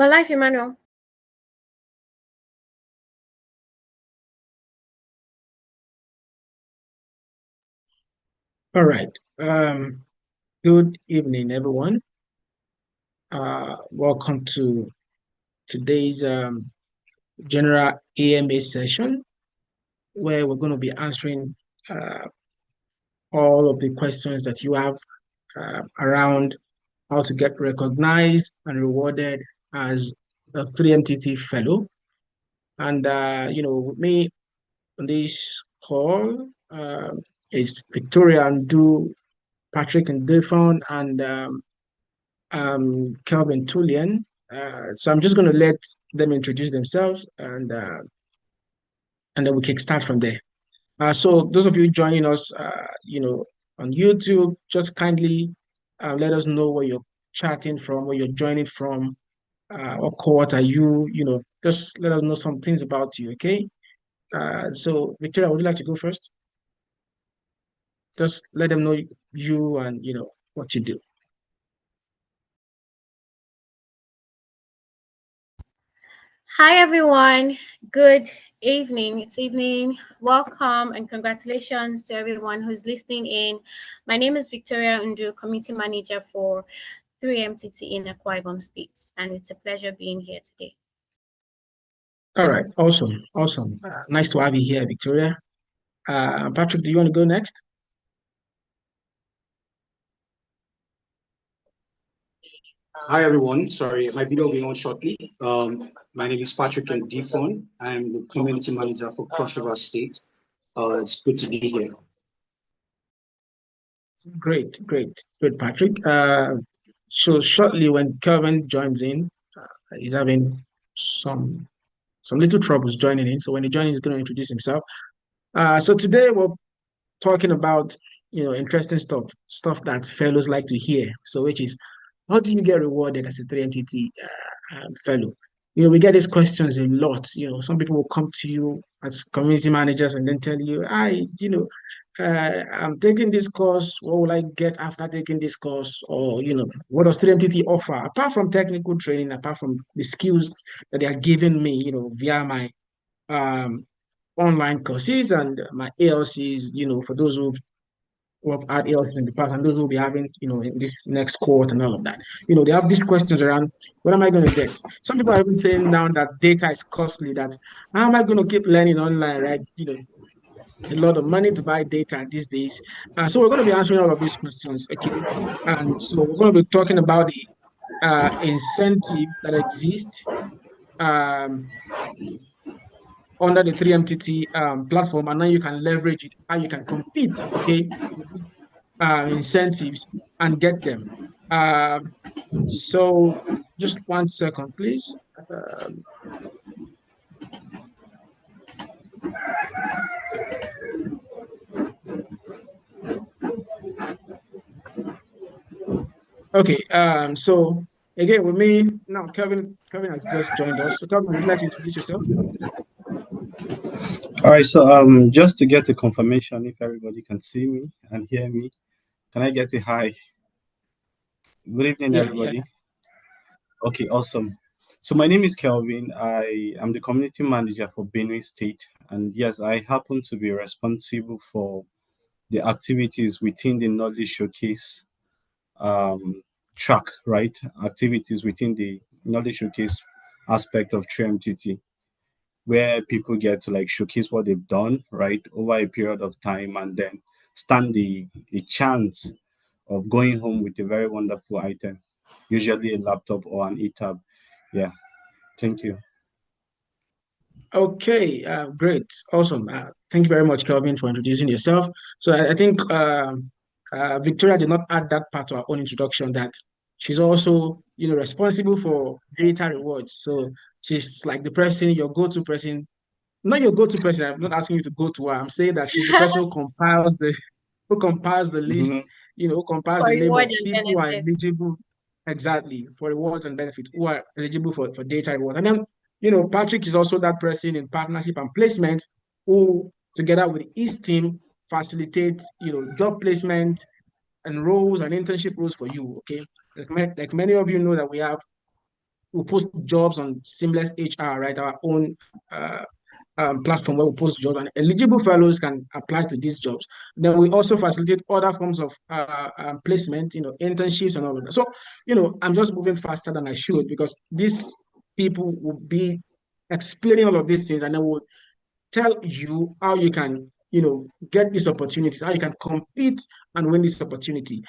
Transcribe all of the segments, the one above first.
Well, life, Emmanuel. All right. Good evening, everyone. Welcome to today's general AMA session, where we're going to be answering uh, all of the questions that you have around how to get recognized and rewarded as a 3MTT fellow. And with me on this call is Victoria and Do, Patrick and Defon, and Kelvin Tullian. So I'm just going to let them introduce themselves, and then we can start from there. So those of you joining us, on YouTube, just kindly let us know where you're chatting from, where you're joining from, what cohort are you, just let us know some things about you, okay? So Victoria, would you like to go first? Just let them know you and, what you do. Hi, everyone. Good evening. It's evening. Welcome and congratulations to everyone who's listening in. My name is Victoria Undu, Community Manager for 3MTT in Akwa Ibom State, and it's a pleasure being here today. All right, awesome. Nice to have you here, Victoria. Patrick, do you want to go next? Hi everyone, sorry, my video will be on shortly. My name is Patrick and Defon. I'm the community manager for Cross River State. It's good to be here. Great, Patrick. So shortly when Kelvin joins in, he's having some little troubles joining in. So when he joins, he's going to introduce himself. So today we're talking about interesting stuff that fellows like to hear. So which is, how do you get rewarded as a 3MTT fellow? We get these questions a lot. Some people will come to you as community managers and then tell you, I'm taking this course. What will I get after taking this course? Or, what does 3MTT offer? Apart from technical training, apart from the skills that they are giving me, via my um, online courses and my ALCs, for those who have had ALCs in the past and those who will be having, in this next cohort and all of that. They have these questions around, what am I going to get? Some people are even saying now that data is costly, that how am I going to keep learning online, right? It's a lot of money to buy data these days. So we're going to be answering all of these questions, okay? And so we're going to be talking about the incentive that exists um, under the 3MTT platform, and now you can leverage it, how you can compete, okay, incentives and get them. So just 1 second, please. Um, okay, so again with me now, Kevin has just joined us. So Kevin, would you like to introduce yourself? All right, so just to get a confirmation if everybody can see me and hear me, can I get a hi? Good evening, everybody. Yeah. Okay, awesome. So my name is Kelvin. I am the community manager for Benue State, and yes, I happen to be responsible for the activities within the Knowledge Showcase track, right? Activities within the Knowledge Showcase aspect of 3MTT, where people get to like showcase what they've done right over a period of time and then stand a chance of going home with a very wonderful item, usually a laptop or an e-tab. Yeah, thank you. Okay, great, awesome. Thank you very much, Kelvin, for introducing yourself. So I think Victoria did not add that part to our own introduction, that she's also, responsible for data rewards. So she's like the person, your go-to person, not your go-to person. I'm not asking you to go to her. I'm saying that she's the person who compiles the list, Mhm. who compiles For the name reward of and people who are benefits. eligible, exactly, for rewards and benefits, who are eligible for data reward. And then, Patrick is also that person in partnership and placement who, together with his team, facilitates, job placement and roles and internship roles for you. Okay. Like many of you know that we have we post jobs on Seamless HR, right? Our own platform where we post jobs, and eligible fellows can apply to these jobs. Then we also facilitate other forms of placement, internships and all of that. So, I'm just moving faster than I should because these people will be explaining all of these things, and then we'll tell you how you can, get these opportunities, how you can compete and win these opportunities.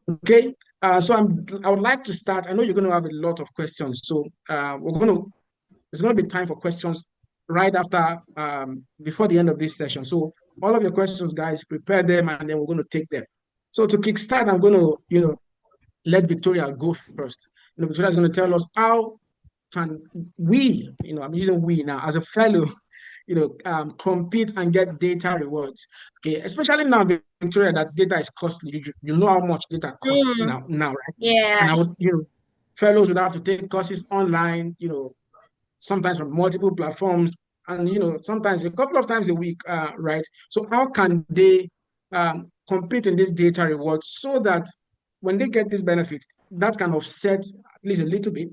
Okay. So I would like to start. I know you're going to have a lot of questions, so there's going to be time for questions right after, before the end of this session. So all of your questions, guys, prepare them, and then we're going to take them. So to kickstart, I'm going to, let Victoria go first. Victoria is going to tell us how can we, I'm using we now as a fellow, compete and get data rewards. Okay, especially now, Victoria, that data is costly. You know how much data costs now, right? Yeah. And I would, fellows would have to take courses online, sometimes from multiple platforms, and sometimes a couple of times a week, right? So how can they compete in this data rewards so that when they get these benefits, that can offset at least a little bit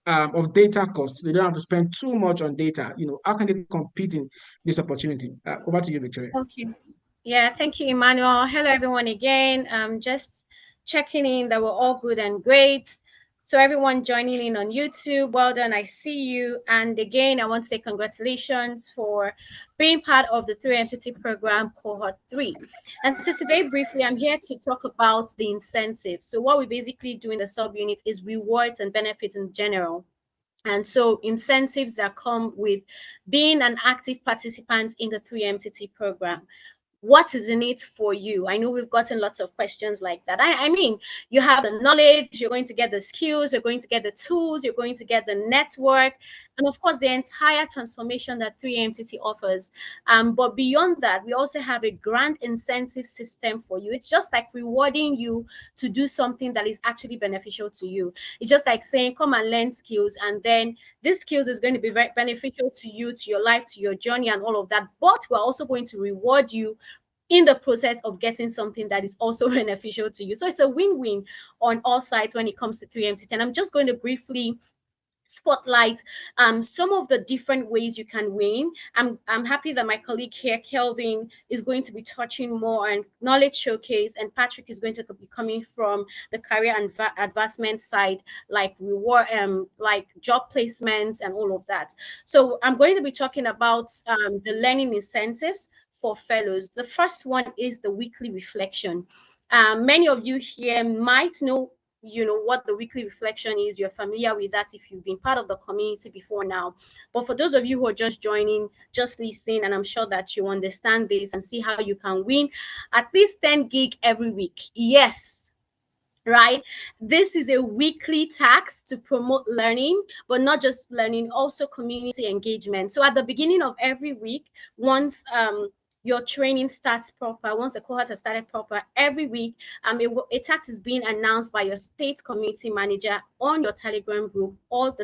of data costs? They don't have to spend too much on data. How can they compete in this opportunity? Over to you, Victoria. Okay. Yeah, thank you, Emmanuel. Hello, everyone, again. Just checking in that we're all good and great. So, everyone joining in on YouTube, well done. I see you. And again, I want to say congratulations for being part of the 3MTT program, cohort 3. And so, today, briefly, I'm here to talk about the incentives. So, what we basically do in the subunit is rewards and benefits in general. And so incentives that come with being an active participant in the 3MTT program. What is in it for you? I know we've gotten lots of questions like that. I mean, you have the knowledge, you're going to get the skills, you're going to get the tools, you're going to get the network, and of course, the entire transformation that 3MTT offers. But beyond that, we also have a grand incentive system for you. It's just like rewarding you to do something that is actually beneficial to you. It's just like saying, come and learn skills, and then this skills is going to be very beneficial to you, to your life, to your journey, and all of that. But we're also going to reward you in the process of getting something that is also beneficial to you. So it's a win-win on all sides when it comes to 3MTT. And I'm just going to briefly spotlight some of the different ways you can win. I'm happy that my colleague here, Kelvin, is going to be touching more on knowledge showcase, and Patrick is going to be coming from the career and advancement side, like reward, like job placements and all of that. So I'm going to be talking about the learning incentives for fellows. The first one is the weekly reflection. Many of you here might know what the weekly reflection is. You're familiar with that if you've been part of the community before now. But for those of you who are just joining, just listen, and I'm sure that you understand this and see how you can win at least 10 gig every week. Yes, right? This is a weekly tax to promote learning, but not just learning, also community engagement. So at the beginning of every week, once your training starts proper, once the cohort has started proper, every week, a tax is being announced by your state community manager on your Telegram group, or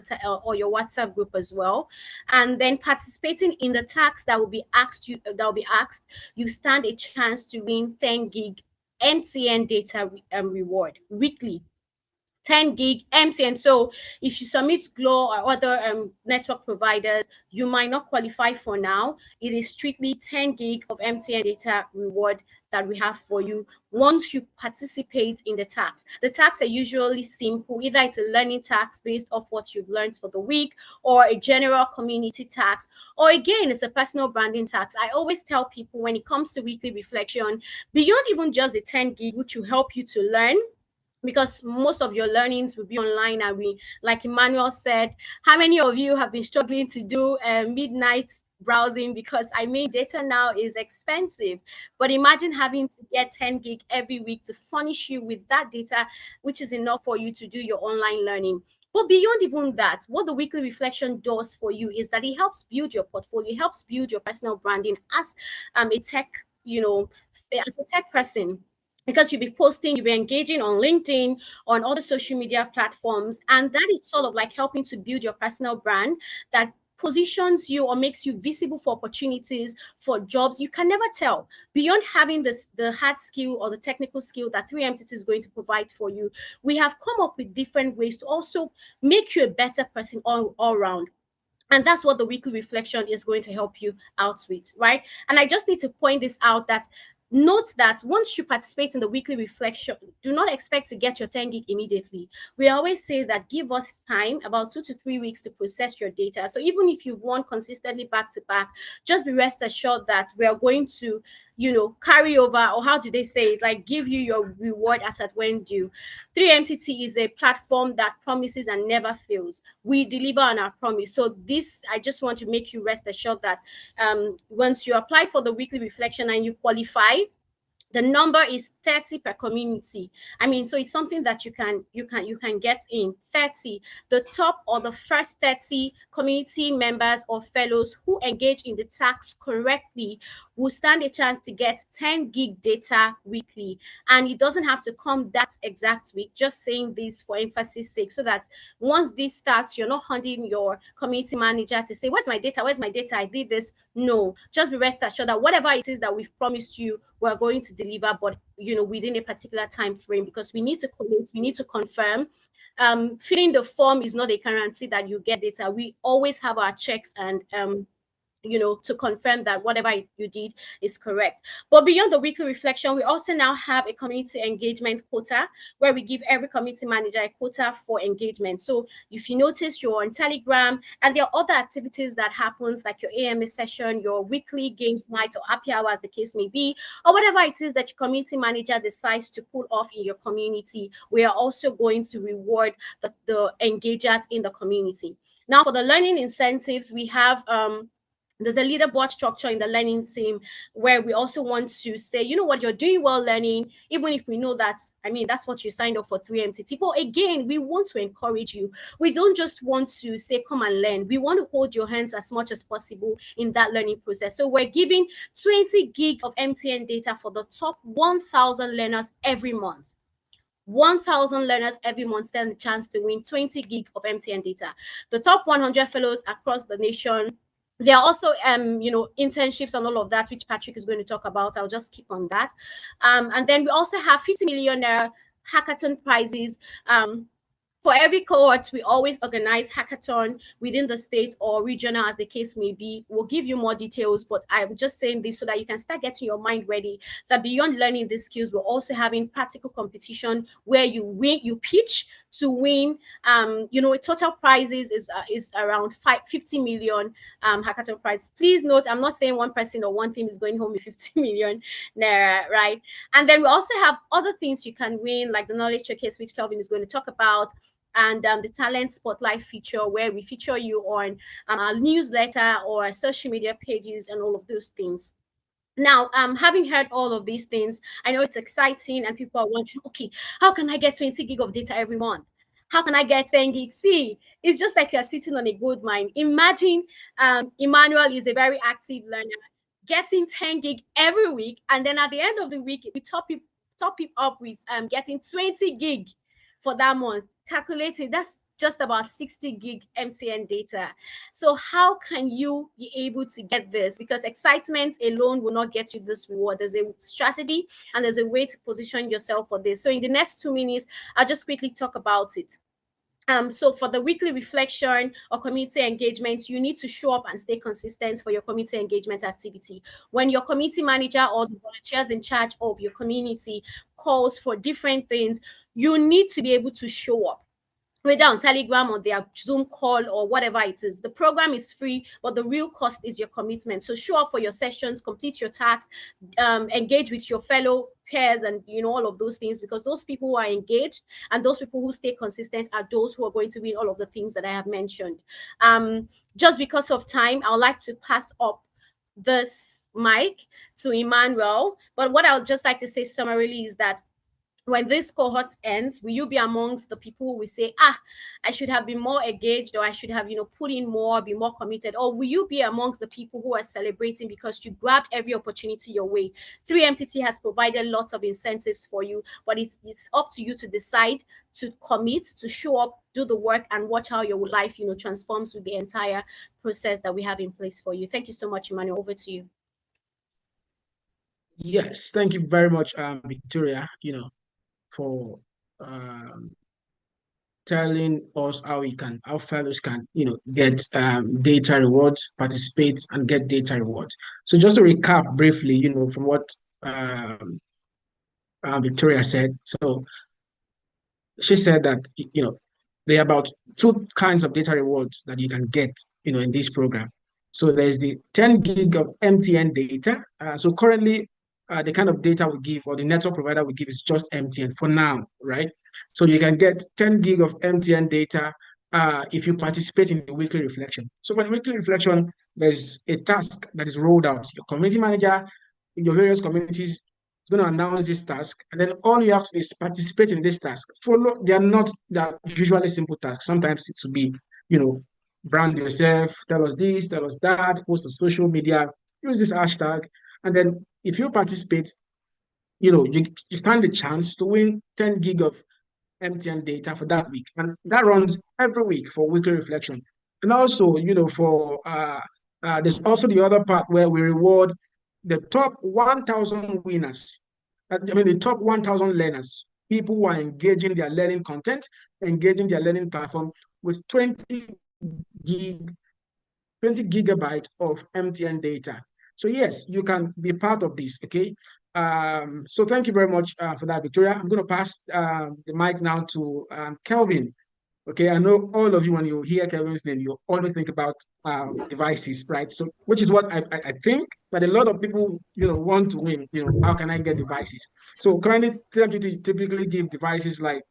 your WhatsApp group as well. And then participating in the tax that will be asked, you stand a chance to win 10 gig MTN data reward weekly. 10 gig MTN. So if you submit Glow or other network providers, you might not qualify for now. It is strictly 10 gig of MTN data reward that we have for you once you participate in the tax. The tax are usually simple. Either it's a learning tax based off what you've learned for the week, or a general community tax, or again, it's a personal branding tax. I always tell people when it comes to weekly reflection, beyond even just the 10 gig, which will help you to learn, because most of your learnings will be online, and we, like Emmanuel said, how many of you have been struggling to do midnight browsing? Because I mean, data now is expensive, but imagine having to get 10 gig every week to furnish you with that data, which is enough for you to do your online learning. But beyond even that, what the weekly reflection does for you is that it helps build your portfolio, it helps build your personal branding as a tech, as a tech person, because you'll be posting, you'll be engaging on LinkedIn, on other social media platforms. And that is sort of like helping to build your personal brand that positions you or makes you visible for opportunities, for jobs. You can never tell. Beyond having the hard skill or the technical skill that 3MTT is going to provide for you, we have come up with different ways to also make you a better person all around. And that's what the weekly reflection is going to help you out with, right? And I just need to point this out, that note that once you participate in the weekly reflection, do not expect to get your 10 gig immediately. We always say that give us time, about 2 to 3 weeks, to process your data. So even if you want consistently back to back, just be rest assured that we are going to, carry over, or how do they say it, like give you your reward as at when due. 3MTT is a platform that promises and never fails. We deliver on our promise. So this, I just want to make you rest assured that once you apply for the weekly reflection and you qualify, the number is 30 per community. I mean, so it's something that you can get in 30. The top or the first 30 community members or fellows who engage in the task correctly will stand a chance to get 10 gig data weekly. And it doesn't have to come that exact week, just saying this for emphasis sake, so that once this starts, you're not hunting your community manager to say, where's my data? Where's my data? I did this. No, just be rest assured that whatever it is that we've promised you, we're going to deliver, but within a particular time frame, because we need to commit, we need to confirm. Filling the form is not a guarantee that you get data. We always have our checks and to confirm that whatever you did is correct. But beyond the weekly reflection, we also now have a community engagement quota, where we give every community manager a quota for engagement. So if you notice, you're on Telegram, and there are other activities that happens, like your AMA session, your weekly games night, or happy hour, as the case may be, or whatever it is that your community manager decides to pull off in your community, we are also going to reward the engagers in the community. Now, for the learning incentives, we have there's a leaderboard structure in the learning team, where we also want to say, you know what, you're doing well learning, even if we know that, I mean, that's what you signed up for 3MTT. But again, we want to encourage you. We don't just want to say, come and learn. We want to hold your hands as much as possible in that learning process. So we're giving 20 gig of MTN data for the top 1,000 learners every month. 1,000 learners every month stand a chance to win 20 gig of MTN data. The top 100 fellows across the nation. There are also, internships and all of that, which Patrick is going to talk about. I'll just keep on that. And then we also have 50 million hackathon prizes. For every cohort, we always organize hackathon within the state or regional, as the case may be. We'll give you more details, but I'm just saying this so that you can start getting your mind ready that beyond learning these skills, we're also having practical competition where you win, you pitch to win. Total prizes is around 50 million hackathon prize. Please note, I'm not saying one person or one team is going home with 50 million naira, right? And then we also have other things you can win, like the knowledge showcase, which Kelvin is going to talk about, and the talent spotlight feature, where we feature you on our newsletter or our social media pages and all of those things. Now, having heard all of these things, I know it's exciting and people are wondering, okay, how can I get 20 gig of data every month? How can I get 10 gigs? See, it's just like you're sitting on a gold mine. Imagine Emmanuel is a very active learner, getting 10 gig every week, and then at the end of the week, we top it up with getting 20 gig for that month. Calculated, that's just about 60 gig MTN data. So how can you be able to get this? Because excitement alone will not get you this reward. There's a strategy and there's a way to position yourself for this. So in the next 2 minutes, I'll just quickly talk about it. So for the weekly reflection or community engagement, you need to show up and stay consistent for your community engagement activity. When your community manager or the volunteers in charge of your community calls for different things, you need to be able to show up, whether on Telegram or their Zoom call or whatever it is. The program is free, but the real cost is your commitment. So show up for your sessions, complete your tasks, engage with your fellow peers, and all of those things, because those people who are engaged and those people who stay consistent are those who are going to win all of the things that I have mentioned. Just because of time, I would like to pass up this mic to Emmanuel. But what I would just like to say summarily is that when this cohort ends, will you be amongst the people who will say, ah, I should have been more engaged, or I should have, put in more, be more committed? Or will you be amongst the people who are celebrating because you grabbed every opportunity your way? 3MTT has provided lots of incentives for you, but it's up to you to decide to commit, to show up, do the work, and watch how your life, transforms with the entire process that we have in place for you. Thank you so much, Emmanuel. Over to you. Yes, thank you very much, Victoria, for um, telling us how how fellows can, get data rewards, participate, and get data rewards. So just to recap briefly, from what um, Victoria said. So she said that, there are about two kinds of data rewards that you can get, in this program. So there's the 10 gig of MTN data. So currently, the kind of data we give, or the network provider we give, is just MTN for now, right? So you can get 10 gig of MTN data if you participate in the weekly reflection. So for the weekly reflection, there's a task that is rolled out. Your community manager in your various communities is going to announce this task, and then all you have to do is participate in this task. Follow, they are not that usually simple tasks. Sometimes it will be, brand yourself, tell us this, tell us that, post on social media, use this hashtag. And then if you participate, you stand the chance to win 10 gig of MTN data for that week. And that runs every week for weekly reflection. And also, for there's also the other part where we reward the top 1,000 winners. I mean, the top 1,000 learners, people who are engaging their learning content, engaging their learning platform with gig, 20 gigabyte of MTN data. So yes, you can be part of this, okay? So thank you very much for that, Victoria. I'm going to pass the mic now to Kelvin. Okay, I know all of you, when you hear Kelvin's name, you always think about devices, right? So, which is what I think that a lot of people, want to win. How can I get devices? So currently, typically give devices like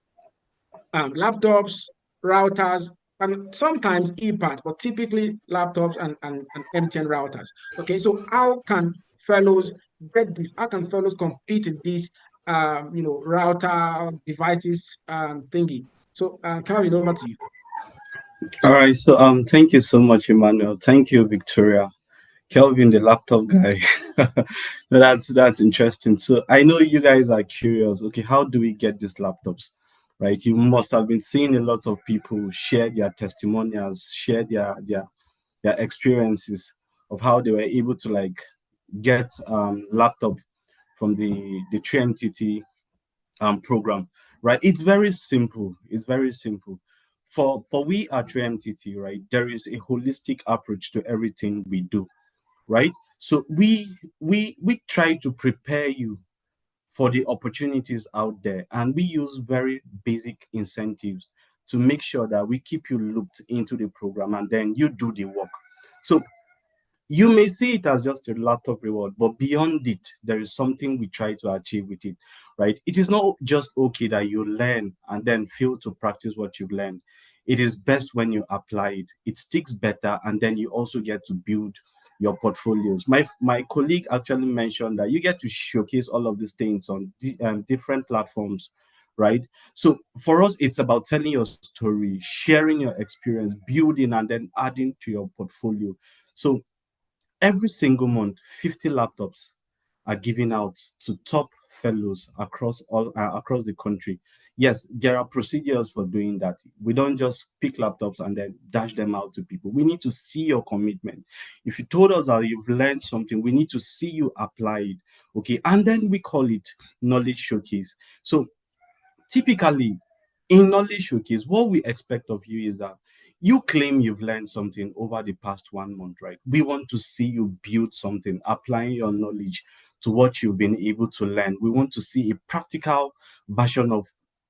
laptops, routers, and sometimes ePads, but typically laptops and MTN routers. Okay, so how can fellows get this? How can fellows compete in this, router devices thingy? So, Calvin, over to you. All right. So thank you so much, Emmanuel. Thank you, Victoria. Kelvin, the laptop guy. No, that's interesting. So I know you guys are curious. Okay, how do we get these laptops? Right. You must have been seeing a lot of people share their testimonials, share their experiences of how they were able to like get laptop from the 3MTT program. Right. It's very simple. It's very simple. For we at 3MTT, right, there is a holistic approach to everything we do, right? So we try to prepare you for the opportunities out there, and we use very basic incentives to make sure that we keep you looped into the program, and then you do the work. So you may see it as just a laptop reward, but beyond it, there is something we try to achieve with it, right? It is not just okay that you learn and then fail to practice what you've learned. It is best when you apply it. It sticks better, and then you also get to build your portfolios. My colleague actually mentioned that you get to showcase all of these things on different platforms, right? So for us, it's about telling your story, sharing your experience, building, and then adding to your portfolio. So every single month, 50 laptops are given out to top fellows across the country. Yes, there are procedures for doing that. We don't just pick laptops and then dash them out to people. We need to see your commitment. If you told us that you've learned something, we need to see you apply it. Okay, and then we call it knowledge showcase. So typically, in knowledge showcase, what we expect of you is that you claim you've learned something over the past 1 month, right? We want to see you build something, applying your knowledge to what you've been able to learn. We want to see a practical version of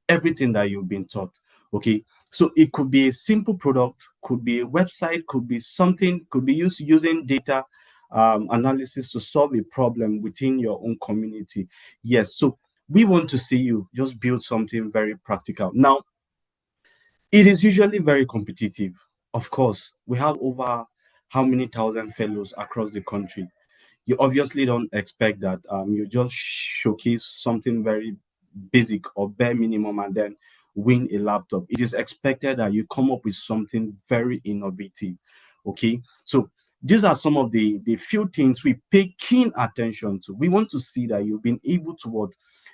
everything that you've been taught. Okay, so it could be a simple product, could be a website, could be something, could be using data analysis to solve a problem within your own community. Yes, so we want to see you just build something very practical. Now, it is usually very competitive. Of course, we have over how many thousand fellows across the country. You obviously don't expect that you just showcase something very basic or bare minimum and then win a laptop. It is expected that you come up with something very innovative. Okay, so these are some of the few things we pay keen attention to. We want to see that you've been able to what,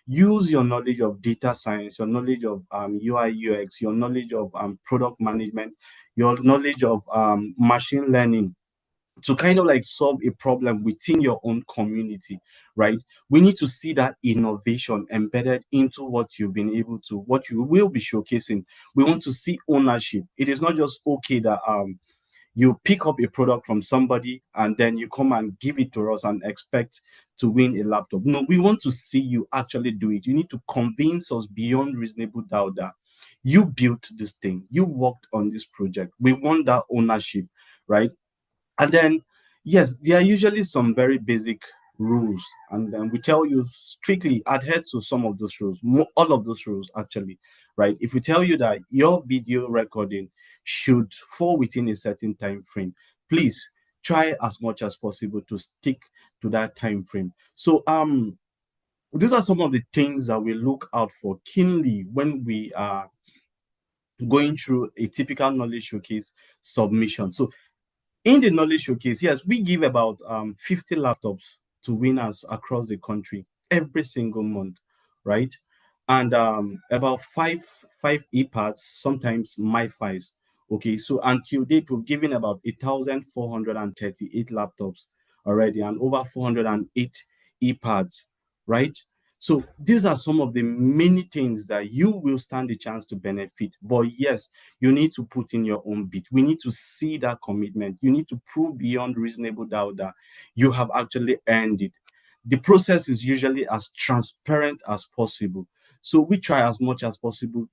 use your knowledge of data science, your knowledge of UI UX, your knowledge of product management, your knowledge of machine learning to kind of like solve a problem within your own community, right? We need to see that innovation embedded into what you've been able to, what you will be showcasing. We want to see ownership. It is not just okay that you pick up a product from somebody and then you come and give it to us and expect to win a laptop. No, we want to see you actually do it. You need to convince us beyond reasonable doubt that you built this thing, you worked on this project. We want that ownership, right? And then, yes, there are usually some very basic rules, and then we tell you strictly adhere to some of those rules, all of those rules actually, right? If we tell you that your video recording should fall within a certain time frame, please try as much as possible to stick to that time frame. So these are some of the things that we look out for keenly when we are going through a typical knowledge showcase submission. So in the knowledge showcase, yes, we give about 50 laptops to winners across the country every single month, right? And about five ePads, sometimes MiFis. Okay, so until date, we've given about 1,438 laptops already and over 408 ePads, right? So these are some of the many things that you will stand a chance to benefit. But yes, you need to put in your own bit. We need to see that commitment. You need to prove beyond reasonable doubt that you have actually earned it. The process is usually as transparent as possible. So we try as much as possible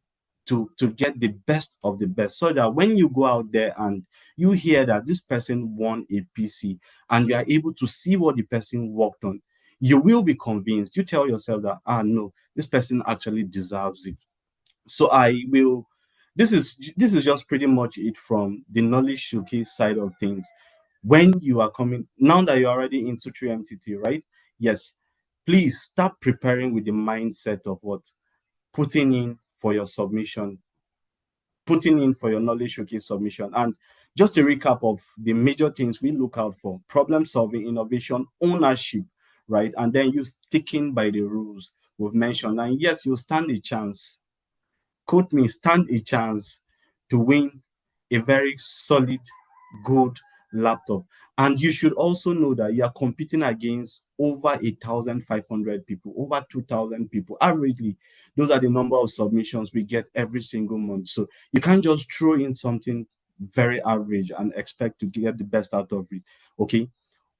to get the best of the best, so that when you go out there and you hear that this person won a PC and you are able to see what the person worked on, you will be convinced. You tell yourself that, no, this person actually deserves it. So I will, this is just pretty much it from the knowledge showcase side of things. When you are coming, now that you're already into 3MTT, right? Yes, please start preparing with the mindset of what? Putting in for your submission, putting in for your knowledge showcase submission. And just a recap of the major things we look out for: problem solving, innovation, ownership, right? And then you sticking by the rules we've mentioned. And yes, you stand a chance, quote me, stand a chance to win a very solid, good laptop. And you should also know that you are competing against over 1,500 people, over 2,000 people. Averagely, those are the number of submissions we get every single month. So you can't just throw in something very average and expect to get the best out of it. Okay,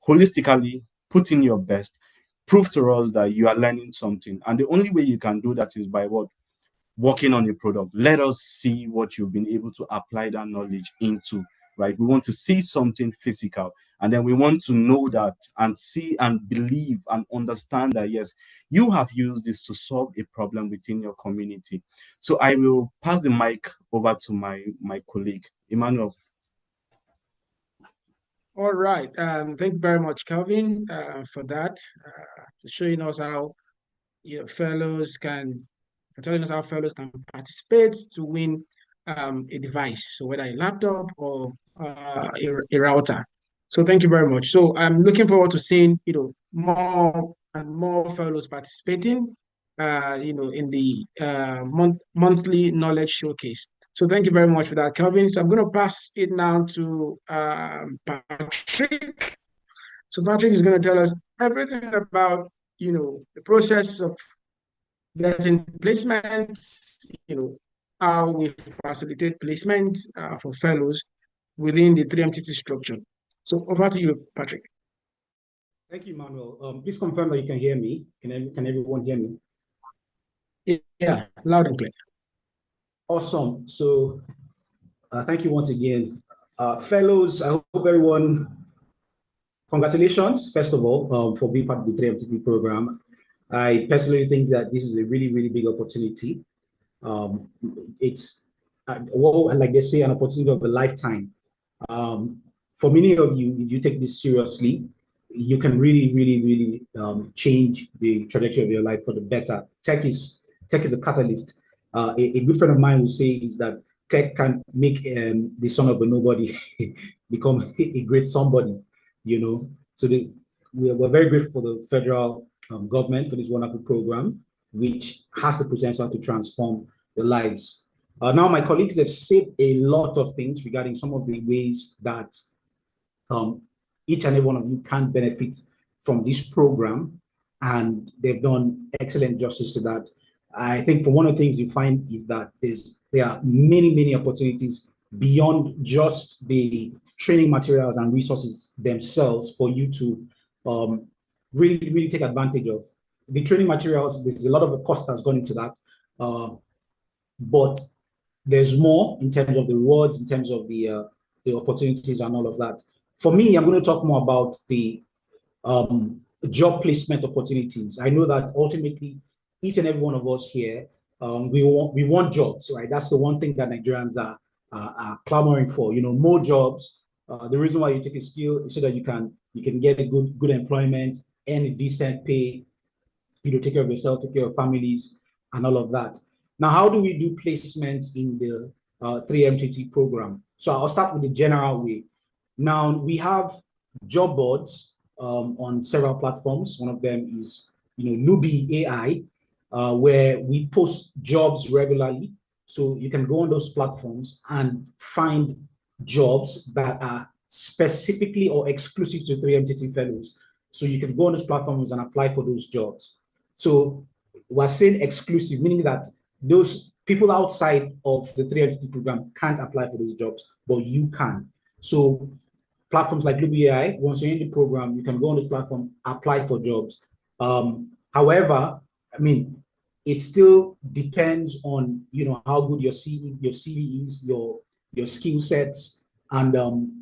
holistically, put in your best, prove to us that you are learning something. And the only way you can do that is by what? Working on a product. Let us see what you've been able to apply that knowledge into, right? We want to see something physical, and then we want to know that and see and believe and understand that, yes, you have used this to solve a problem within your community. So I will pass the mic over to my colleague, Emmanuel. All right. Thank you very much, Calvin, for that, for showing us how fellows can, for telling us how fellows can participate to win a device, so whether a laptop or a router. So thank you very much. So I'm looking forward to seeing more and more fellows participating, in the monthly knowledge showcase. So thank you very much for that, Calvin. So I'm going to pass it now to Patrick. So Patrick is going to tell us everything about the process of getting placements, how we facilitate placement for fellows within the 3MTT structure. So over to you, Patrick. Thank you, Manuel. Please confirm that you can hear me. Can everyone hear me? Yeah, loud and clear. Awesome. So thank you once again. Fellows, I hope everyone, congratulations, first of all, for being part of the 3MTT program. I personally think that this is a really, really big opportunity. It's, like they say, an opportunity of a lifetime. For many of you, if you take this seriously, you can really, really, really change the trajectory of your life for the better. Tech is tech is a catalyst. A good friend of mine will say is that tech can make the son of a nobody become a great somebody, you know. So we're very grateful for the federal government for this wonderful program, which has the potential to transform the lives. Now, my colleagues have said a lot of things regarding some of the ways that each and every one of you can benefit from this program, and they've done excellent justice to that. I think for one of the things you find is that there are many opportunities beyond just the training materials and resources themselves for you to really take advantage of. The training materials, there's a lot of cost that's gone into that, but there's more in terms of the rewards, in terms of the opportunities and all of that. For me, I'm going to talk more about the job placement opportunities. I know that ultimately, each and every one of us here, we want jobs, right? That's the one thing that Nigerians are clamoring for. You know, more jobs. The reason why you take a skill is so that you can get a good employment, earn a decent pay, you know, take care of yourself, take care of families, and all of that. Now, how do we do placements in the 3MTT program? So I'll start with the general way. Now, we have job boards on several platforms. One of them is, you know, Luby AI, where we post jobs regularly. So you can go on those platforms and find jobs that are specifically or exclusive to 3MTT fellows. So you can go on those platforms and apply for those jobs. So we're saying exclusive, meaning that those people outside of the 3MTT program can't apply for those jobs, but you can. So platforms like Luby AI, once you're in the program, you can go on this platform, apply for jobs. However, I mean, it still depends on, you know, how good your CV is, your skill sets, and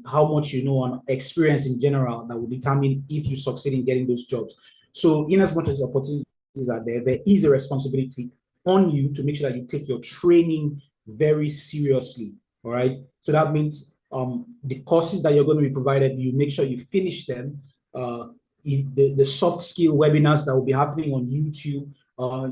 how much you know on experience in general that will determine if you succeed in getting those jobs. So in as much as opportunities are there, there is a responsibility on you to make sure that you take your training very seriously, all right? So that means the courses that you're going to be provided, you make sure you finish them. The soft skill webinars that will be happening on YouTube,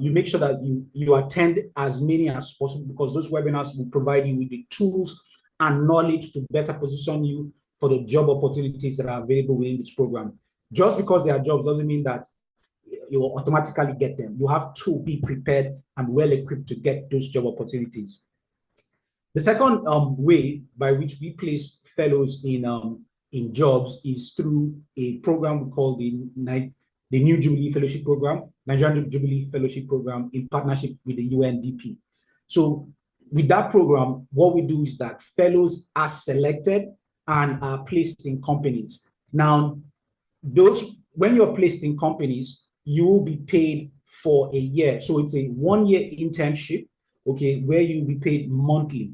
you make sure that you attend as many as possible, because those webinars will provide you with the tools and knowledge to better position you for the job opportunities that are available within this program. Just because there are jobs doesn't mean that you will automatically get them. You have to be prepared and well equipped to get those job opportunities. The second way by which we place fellows in jobs is through a program we call the New Jubilee Fellowship Program, Nigerian Jubilee Fellowship Program, in partnership with the UNDP. So with that program, what we do is that fellows are selected and are placed in companies. Now, when you're placed in companies, you will be paid for a year. So it's a 1-year internship, okay, where you'll be paid monthly.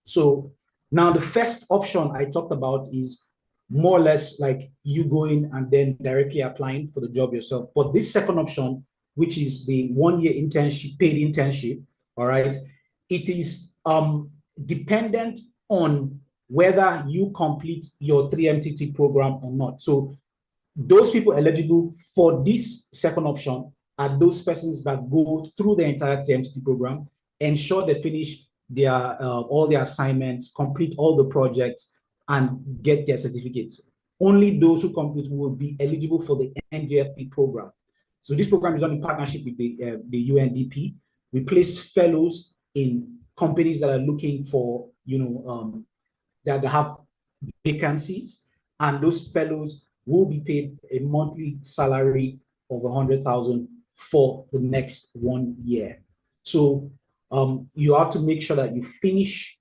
So now the first option I talked about is more or less like you going and then directly applying for the job yourself. But this second option, which is the 1-year internship, paid internship, all right, it is dependent on whether you complete your 3MTT program or not. So those people eligible for this second option are those persons that go through the entire 3MTT program, ensure they finish their all their assignments, complete all the projects, and get their certificates. Only those who complete will be eligible for the NJFP program. So this program is done in partnership with the UNDP. We place fellows in companies that are looking for, you know, that have vacancies, and those fellows will be paid a monthly salary of 100,000 for the next 1 year. So you have to make sure that you finish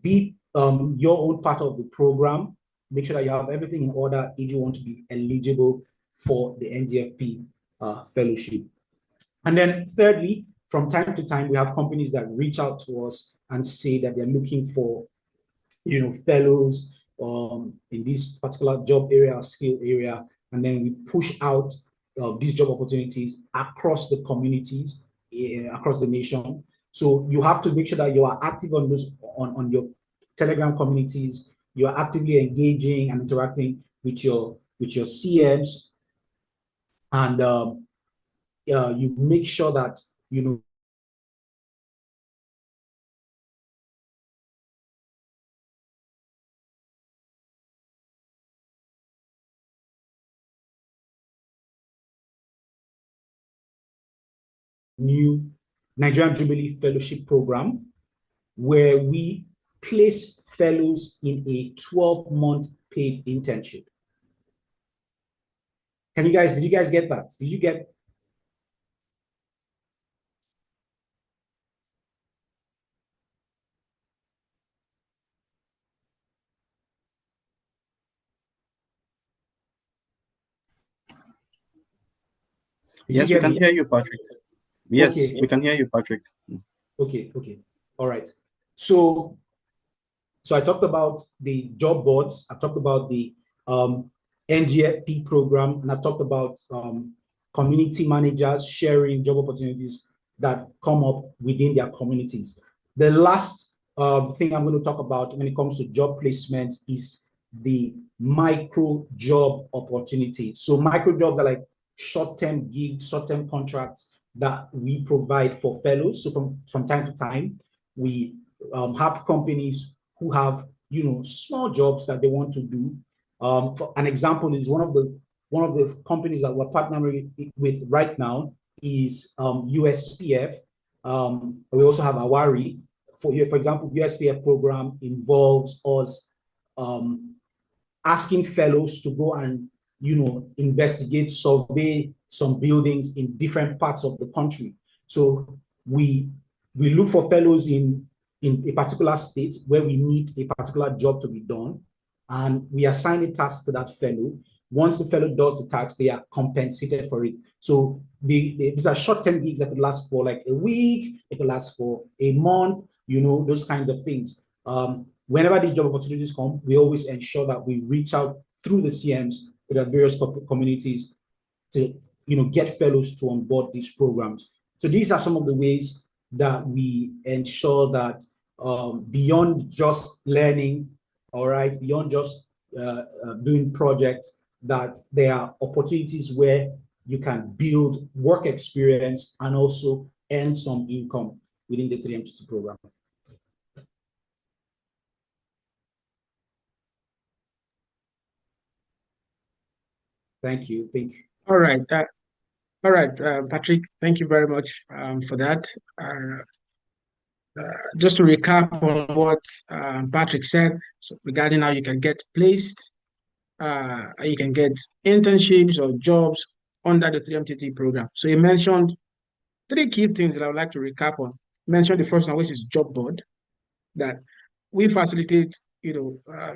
your own part of the program. Make sure that you have everything in order if you want to be eligible for the NJFP fellowship. And then thirdly, from time to time, we have companies that reach out to us and say that they're looking for, you know, fellows in this particular job area or skill area, and then we push out these job opportunities across the communities, across the nation. So you have to make sure that you are active on those on your Telegram communities. You are actively engaging and interacting with your CMs, and you make sure that, you know, new Nigerian Jubilee Fellowship Program, where we place fellows in a 12-month paid internship. Did you guys get that? Did you get? Yes, we can hear you, Patrick. Yes, okay. We can hear you, Patrick. Okay. All right. So I talked about the job boards. I've talked about the NGFP program, and I've talked about community managers sharing job opportunities that come up within their communities. The last thing I'm going to talk about when it comes to job placements is the micro job opportunities. So micro jobs are like short-term gigs, short-term contracts that we provide for fellows. So from time to time, we have companies who have small jobs that they want to do. For an example is one of the companies that we're partnering with right now is USPF. We also have Awari. For example, USPF program involves us asking fellows to go and investigate, survey some buildings in different parts of the country. So we look for fellows in a particular state where we need a particular job to be done, and we assign a task to that fellow. Once the fellow does the task, they are compensated for it. So these are short-term gigs that could last for like a week, it could last for a month, those kinds of things. Whenever these job opportunities come, we always ensure that we reach out through the CMs to the various communities to get fellows to onboard these programs. So these are some of the ways that we ensure that beyond just learning, all right, beyond just doing projects, that there are opportunities where you can build work experience and also earn some income within the 3M2 program. Thank you. All right. Patrick, thank you very much for that. Just to recap on what Patrick said, so regarding how you can get placed, you can get internships or jobs under the 3MTT program. So he mentioned three key things that I would like to recap on. He mentioned the first one, which is job board, that we facilitate,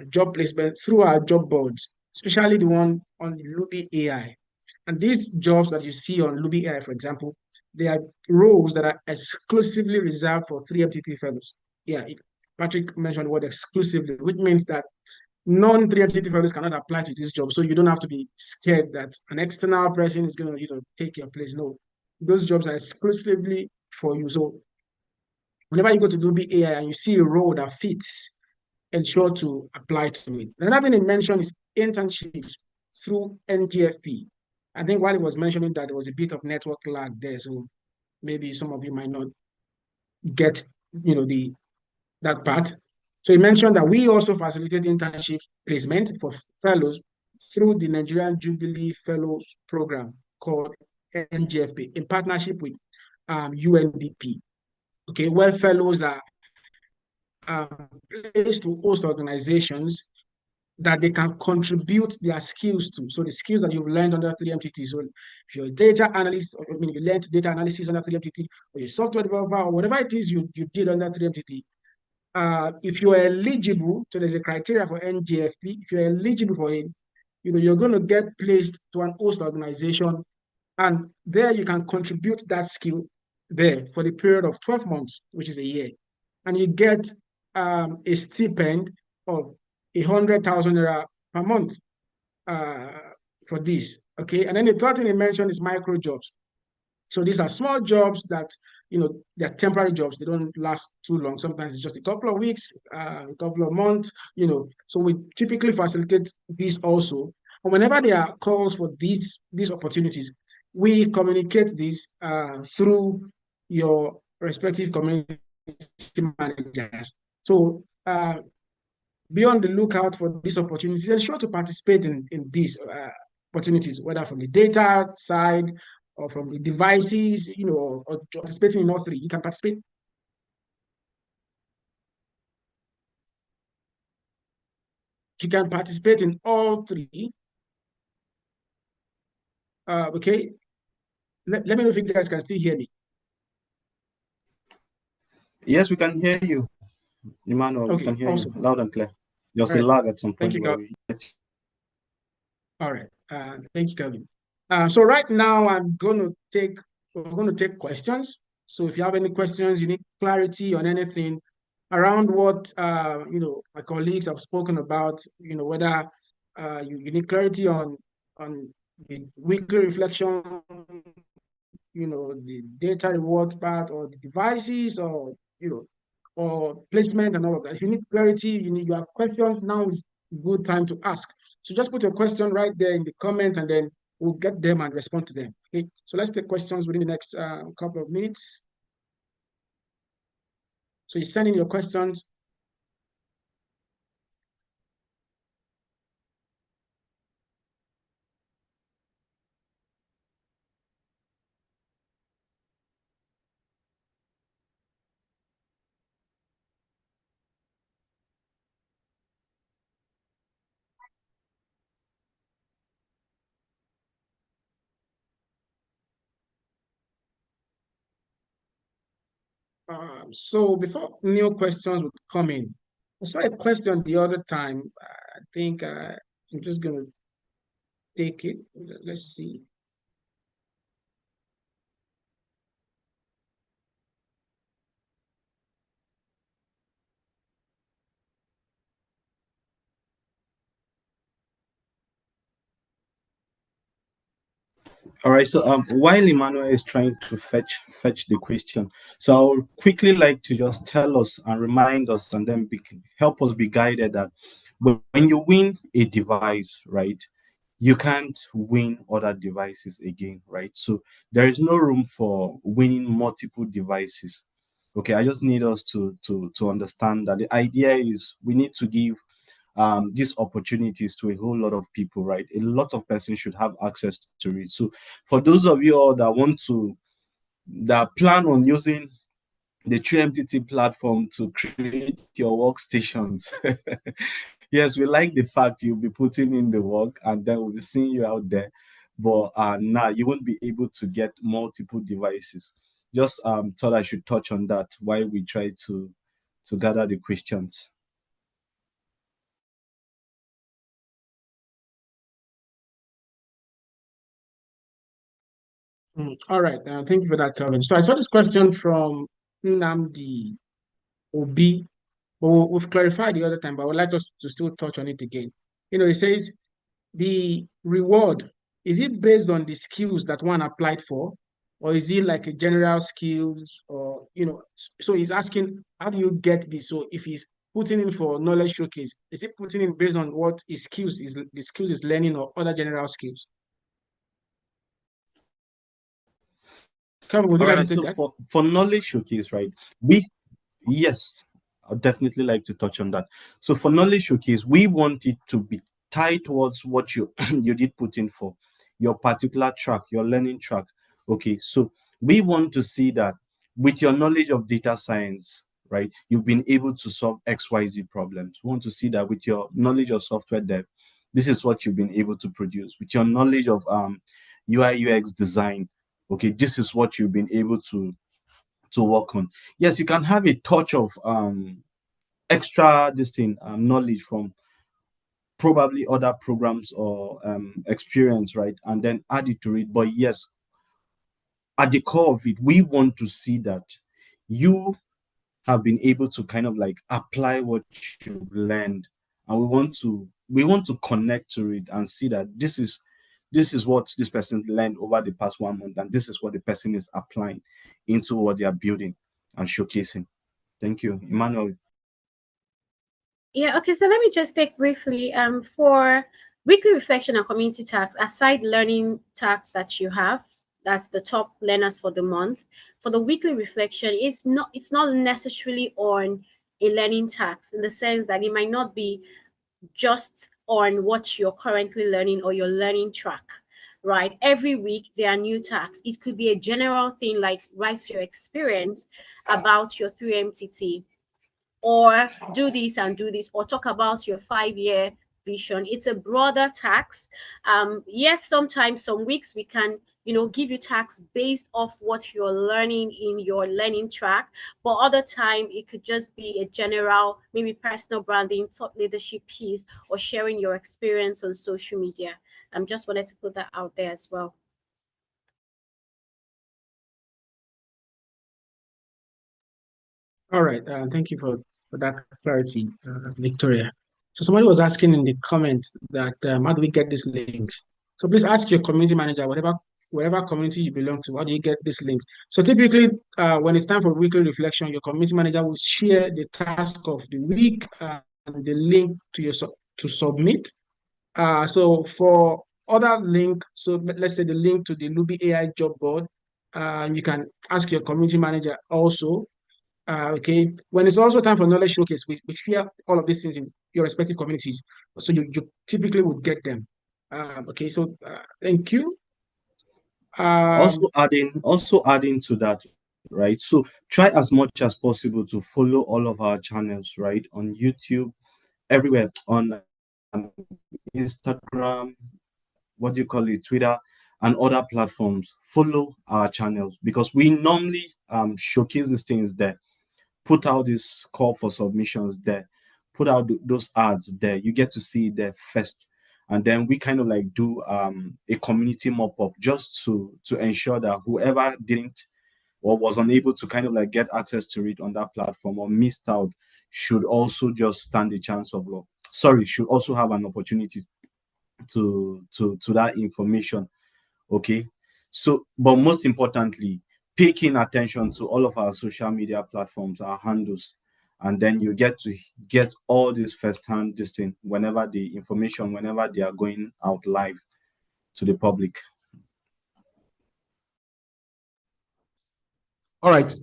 job placement through our job boards, especially the one on the Luby AI. And these jobs that you see on Luby AI, for example, they are roles that are exclusively reserved for 3MTT fellows. Yeah, Patrick mentioned the word exclusively, which means that non-3MTT fellows cannot apply to this job. So you don't have to be scared that an external person is going to, take your place. No, those jobs are exclusively for you. So whenever you go to Luby AI and you see a role that fits, ensure to apply to it. Another thing he mentioned is internships through NGFP. I think while he was mentioning that, there was a bit of network lag there, so maybe some of you might not get, that part. So he mentioned that we also facilitate internship placement for fellows through the Nigerian Jubilee Fellows Program called NGFP in partnership with UNDP. Okay, where fellows are placed to host organizations that they can contribute their skills to. So the skills that you've learned under 3MTT. So if you're a data analyst, or you learned data analysis under 3MTT, or you're a software developer, or whatever it is you did under 3MTT, if you're eligible, so there's a criteria for NGFP, if you're eligible for it, you're going to get placed to an host organization, and there you can contribute that skill there for the period of 12 months, which is a year. And you get a stipend of 100,000 naira per month for this. Okay. And then the third thing he mentioned is micro jobs. So these are small jobs that, they're temporary jobs. They don't last too long. Sometimes it's just a couple of weeks, a couple of months, So we typically facilitate these also. And whenever there are calls for these opportunities, we communicate this through your respective community managers. So be on the lookout for these opportunities. Ensure to participate in these opportunities, whether from the data side or from the devices, or participating in all three. You can participate. You can participate in all three. Okay. Let me know if you guys can still hear me. Yes, we can hear you, Emmanuel. We Okay, can hear you awesome. loud and clear. There's All a right. lag at some Thank point, you, but Calvin. we All right. Thank you, Calvin. So right now we're going to take questions. So if you have any questions, you need clarity on anything around what my colleagues have spoken about, whether you need clarity on the weekly reflection, the data reward part, or the devices, or or placement and all of that. If you need clarity, you have questions, now is a good time to ask. So just put your question right there in the comments, and then we'll get them and respond to them. Okay. So let's take questions within the next couple of minutes. So you send in your questions. So before new questions would come in, I saw a question the other time. I think I'm just going to take it. Let's see. All right. So while Emmanuel is trying to fetch the question, so I would quickly like to just tell us and remind us, and then help us be guided that when you win a device, right, you can't win other devices again, right? So there is no room for winning multiple devices. Okay, I just need us to understand that the idea is we need to give these opportunities to a whole lot of people, right? A lot of persons should have access to it. So for those of you all that plan on using the TrueMTT platform to create your workstations, yes, we like the fact you'll be putting in the work and then we'll be seeing you out there. But now you won't be able to get multiple devices. Just thought I should touch on that while we try to gather the questions. All right. Thank you for that, Calvin. So I saw this question from Nnamdi Obi. Well, we've clarified the other time, but I would like us to still touch on it again. It says the reward, is it based on the skills that one applied for, or is it like a general skills, or so he's asking, how do you get this? So if he's putting in for knowledge showcase, is it putting in based on what his skills is, the skills is learning, or other general skills? Calvin, would you All like to right, take so that? for knowledge showcase, right? We Yes, I'd definitely like to touch on that. So for knowledge showcase, we want it to be tied towards what you you did put in for your particular track, your learning track. Okay, so we want to see that with your knowledge of data science, right, you've been able to solve XYZ problems. We want to see that with your knowledge of software dev, this is what you've been able to produce. With your knowledge of UI UX design, okay, this is what you've been able to work on. Yes, you can have a touch of extra this thing knowledge from probably other programs or experience, right? And then add it to it. But yes, at the core of it, we want to see that you have been able to kind of like apply what you've learned, and we want to connect to it and see that this is what this person learned over the past 1 month, and this is what the person is applying into what they are building and showcasing. Thank you, Emmanuel. Yeah, okay, so let me just take briefly for weekly reflection and community tasks, aside learning tasks that you have, that's the top learners for the month. For the weekly reflection, it's not necessarily on a learning task, in the sense that it might not be just on what you're currently learning or your learning track. right? Every week there are new tasks. It could be a general thing like write your experience about your 3MTT, or do this and do this, or talk about your 5-year vision. It's a broader tax. Yes, sometimes some weeks we can, give you tax based off what you're learning in your learning track, but other time it could just be a general, maybe personal branding, thought leadership piece, or sharing your experience on social media. Just wanted to put that out there as well. All right. Thank you for that clarity, Victoria. So somebody was asking in the comment that how do we get these links? So please ask your community manager, whatever community you belong to, how do you get these links? So typically, when it's time for weekly reflection, your community manager will share the task of the week and the link to submit. So for other link, so let's say the link to the Luby AI job board, you can ask your community manager also. Okay, when it's also time for knowledge showcase, we share all of these things in your respective communities, so you typically would get them. Okay, so thank you. Also adding to that, right? So try as much as possible to follow all of our channels, right? On YouTube, everywhere, on Instagram, what do you call it, Twitter, and other platforms. Follow our channels because we normally showcase these things there, put out this call for submissions there, put out those ads there. You get to see it there first, and then we kind of like do a community mop-up just to ensure that whoever didn't or was unable to kind of like get access to it on that platform or missed out should also just stand a chance of luck. Sorry, should also have an opportunity to that information. Okay, so but most importantly, paying attention to all of our social media platforms, our handles, and then you get to get all this firsthand this thing whenever they are going out live to the public. All right.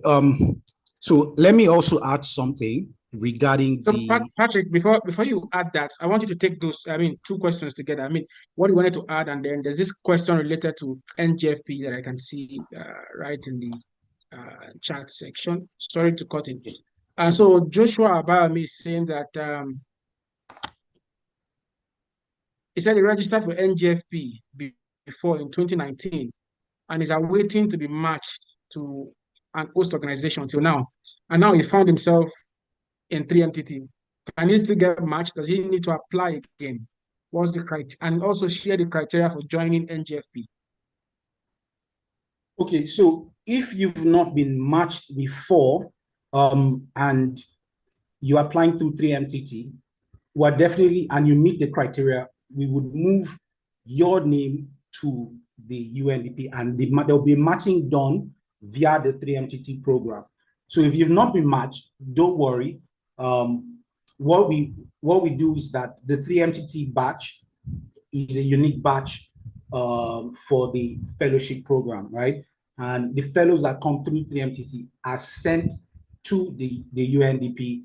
So let me also add something regarding So the. Patrick, before you add that, I want you to take those, two questions together. What you wanted to add, and then there's this question related to NGFP that I can see right in the chat section. Sorry to cut it. And so Joshua Abayami is saying that he said he registered for NGFP before in 2019 and is awaiting to be matched to an host organization until now. And now he found himself in 3MTT. Can he still get matched? Does he need to apply again? What's the criteria? And also share the criteria for joining NGFP. Okay, so if you've not been matched before and you're applying through 3MTT, well, definitely, and you meet the criteria, we would move your name to the UNDP and there'll be matching done via the 3MTT program. So if you've not been matched, don't worry. What we do is that the 3MTT batch is a unique batch for the fellowship program, right? And the fellows that come through 3MTT are sent to the UNDP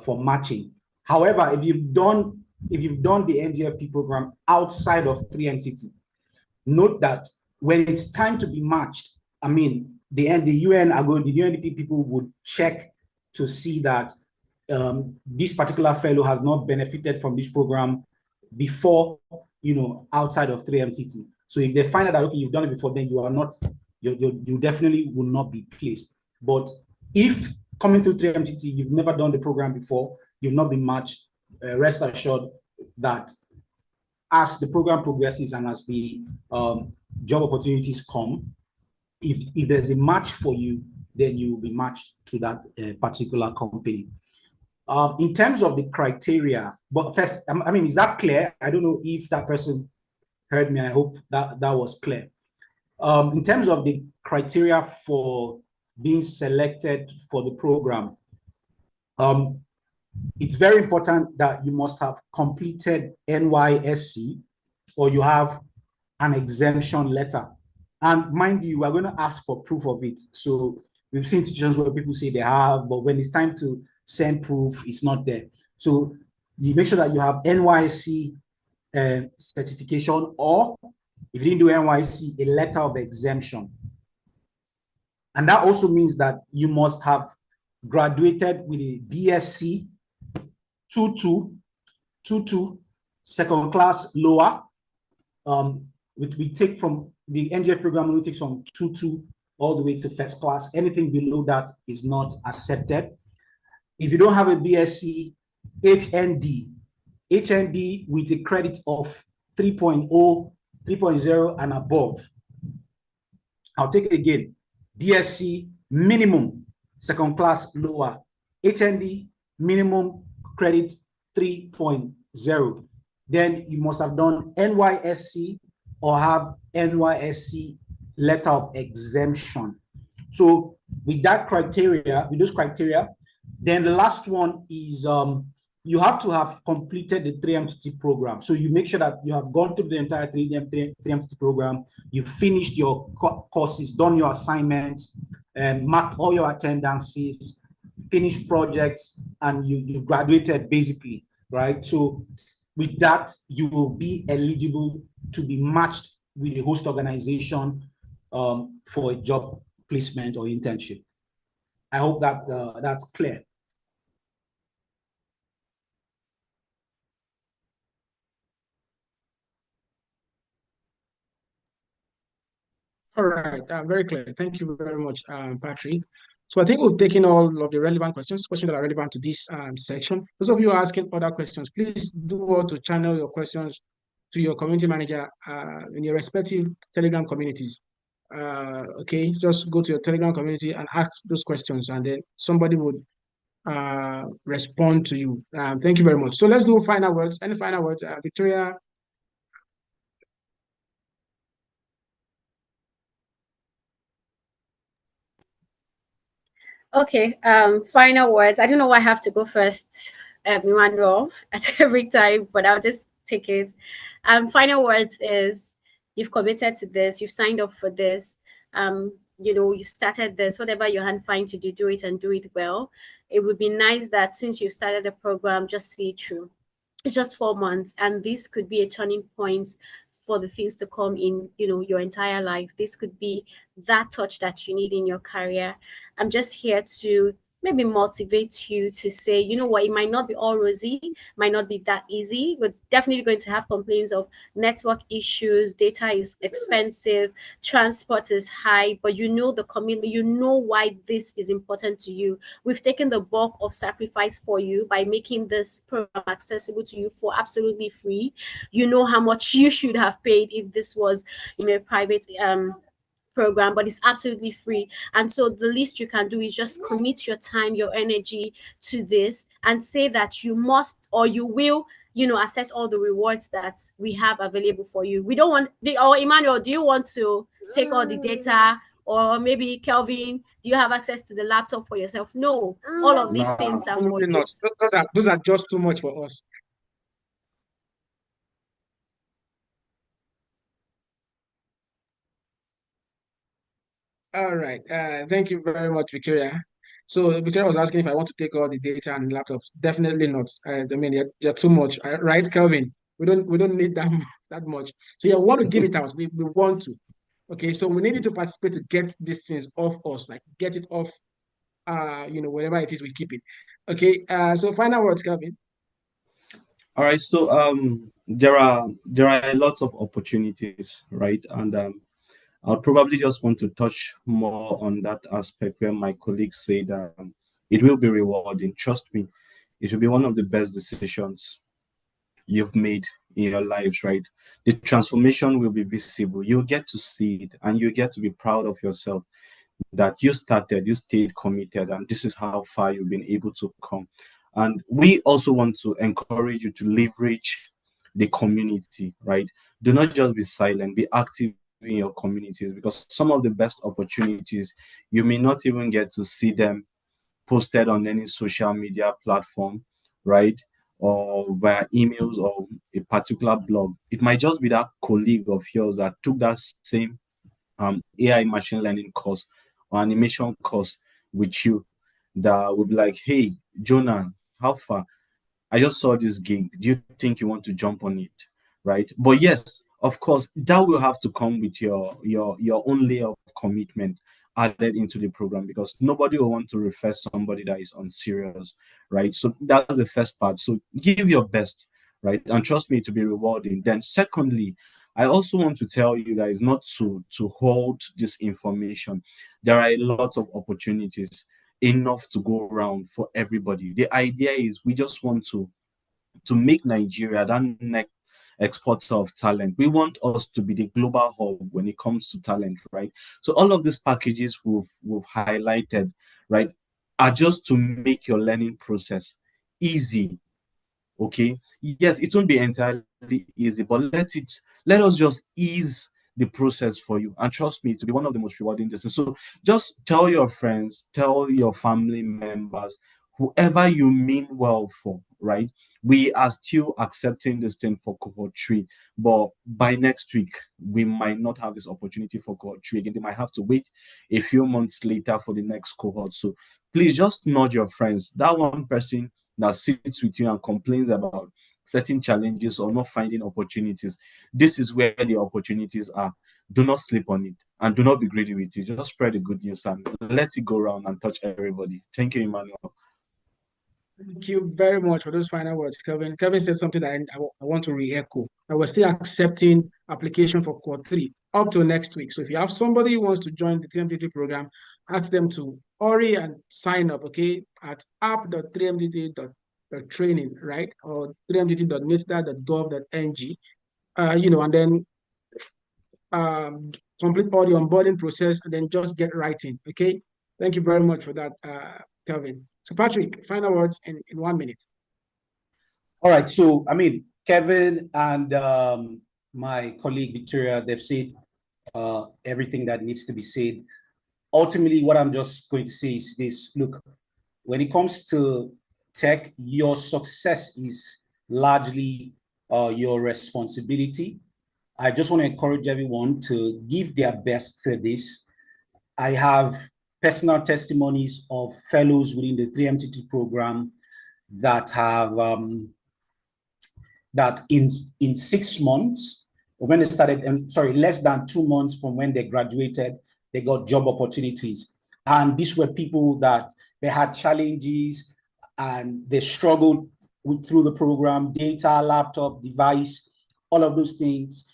for matching. However, if you've done the NGFP program outside of 3MTT, note that when it's time to be matched, the UNDP people would check to see that this particular fellow has not benefited from this program before, outside of 3MTT. So if they find out that, okay, you've done it before, then you definitely will not be placed. But if coming through 3MTT, you've never done the program before, you've not been matched, rest assured that as the program progresses and as the job opportunities come, if there's a match for you, then you will be matched to that particular company. In terms of the criteria, but first, is that clear? I don't know if that person heard me. I hope that was clear. In terms of the criteria for being selected for the program, it's very important that you must have completed NYSC or you have an exemption letter. And mind you, we're going to ask for proof of it. So we've seen situations where people say they have, but when it's time to send proof, it's not there. So you make sure that you have NYSC certification, or If you didn't do NYC, a letter of exemption. And that also means that you must have graduated with a BSc 2-2, second class lower. We take from the NGF program, we take from 2-2 all the way to first class. Anything below that is not accepted. If you don't have a BSc, HND with a credit of 3.0, 3.0 and above. I'll take it again. BSc minimum, second class lower. HND minimum credit 3.0. Then you must have done NYSC or have NYSC letter of exemption. So with that criteria, with those criteria, then the last one is you have to have completed the 3MTT program. So you make sure that you have gone through the entire 3MTT program, you finished your courses, done your assignments, marked all your attendances, finished projects, and you graduated basically, right? So with that, you will be eligible to be matched with a host organization for a job placement or internship. I hope that that's clear. All right, very clear. Thank you very much, Patrick. So I think we've taken all of the relevant questions that are relevant to this section. Those of you asking other questions, please do want to channel your questions to your community manager in your respective Telegram communities. Okay, just go to your Telegram community and ask those questions, and then somebody would respond to you. Thank you very much. So let's do final words. Any final words, Victoria? Okay, final words. I don't know why I have to go first, Emmanuel, at every time, but I'll just take it. Final words is you've committed to this, you've signed up for this, you started this, whatever your hand finds to do it and do it well. It would be nice that since you started the program, just see it through. It's just 4 months, and this could be a turning point for the things to come in your entire life. This could be that touch that you need in your career. I'm just here to maybe motivate you to say, you know what, it might not be all rosy, might not be that easy, but definitely going to have complaints of network issues, data is expensive, transport is high, but the commitment, why this is important to you. We've taken the bulk of sacrifice for you by making this program accessible to you for absolutely free. You know how much you should have paid if this was a private program, but it's absolutely free. And so the least you can do is just commit your time, your energy to this, and say that you must or you will access all the rewards that we have available for you. We don't want or Emmanuel, do you want to take all the data? Or maybe Kelvin, do you have access to the laptop for yourself? No, all of these things are for Absolutely not. you. Those are just too much for us. All right. Thank you very much, Victoria. So Victoria was asking if I want to take all the data and laptops. Definitely not. I mean, they're too much, right, Kelvin? We don't need that that much. So yeah, we want to give it out. We want to. Okay, so we need you to participate to get these things off us, like get it off. Whatever it is, we keep it. Okay. So final words, Kelvin. All right. So there are a lot of opportunities, right? And I'll probably just want to touch more on that aspect where my colleagues said it will be rewarding. Trust me, it will be one of the best decisions you've made in your lives, right? The transformation will be visible. You'll get to see it and you get to be proud of yourself that you started, you stayed committed, and this is how far you've been able to come. And we also want to encourage you to leverage the community, right? Do not just be silent, be active in your communities, because some of the best opportunities, you may not even get to see them posted on any social media platform, right? Or via emails or a particular blog. It might just be that colleague of yours that took that same AI machine learning course or animation course with you that would be like, hey, Jonah, how far? I just saw this gig. Do you think you want to jump on it? Right. But yes, of course, that will have to come with your own layer of commitment added into the program, because nobody will want to refer somebody that is unserious, right? So that's the first part. So give your best, right? And trust me, to be rewarding. Then secondly, I also want to tell you guys not to hold this information. There are a lot of opportunities, enough to go around for everybody. The idea is we just want to make Nigeria that next exporter of talent. We want us to be the global hub when it comes to talent, right? So all of these packages we've highlighted, right, are just to make your learning process easy. Okay, yes, it won't be entirely easy, but let us just ease the process for you, and trust me, to be one of the most rewarding things. So just tell your friends, tell your family members, whoever you mean well for, right? We are still accepting this thing for cohort 3, but by next week we might not have this opportunity for cohort 3 again. They might have to wait a few months later for the next cohort. So please just nudge your friends, that one person that sits with you and complains about certain challenges or not finding opportunities. This is where the opportunities are. Do not sleep on it, and do not be greedy with it. Just spread the good news and let it go around and touch everybody. Thank you, Emmanuel. Thank you very much for those final words, Kevin. Kevin said something that I want to re-echo. That we're still accepting application for Core 3 up to next week. So if you have somebody who wants to join the 3MDT program, ask them to hurry and sign up, okay, at app.3mdt.training, right? Or 3mdt.nitda.gov.ng, and then complete all the onboarding process and then just get writing, okay? Thank you very much for that, Kelvin. So Patrick, final words in 1 minute. All right. So, I mean, Kevin and my colleague Victoria, they've said everything that needs to be said. Ultimately, what I'm just going to say is this. Look, when it comes to tech, your success is largely your responsibility. I just want to encourage everyone to give their best to this. I have personal testimonies of fellows within the 3MTT program that have that in 6 months, when they started, less than 2 months from when they graduated, they got job opportunities. And these were people that they had challenges and they struggled through the program, data, laptop, device, all of those things,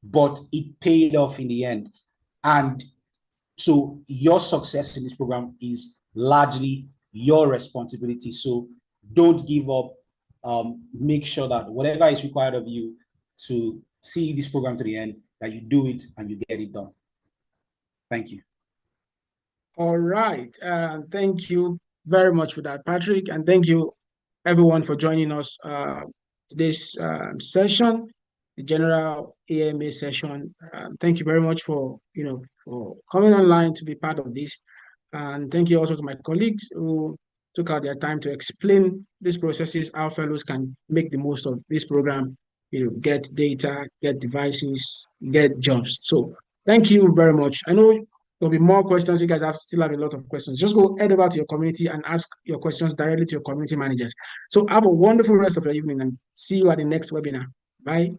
but it paid off in the end. And so your success in this program is largely your responsibility. So don't give up. Make sure that whatever is required of you to see this program to the end, that you do it and you get it done. Thank you. All right. Thank you very much for that, Patrick. And thank you, everyone, for joining us today's session, the general AMA session. Thank you very much for coming online to be part of this. And thank you also to my colleagues who took out their time to explain these processes, how fellows can make the most of this program, get data, get devices, get jobs. So thank you very much. I know there'll be more questions. You guys still have a lot of questions. Just go head over to your community and ask your questions directly to your community managers. So have a wonderful rest of your evening and see you at the next webinar. Bye.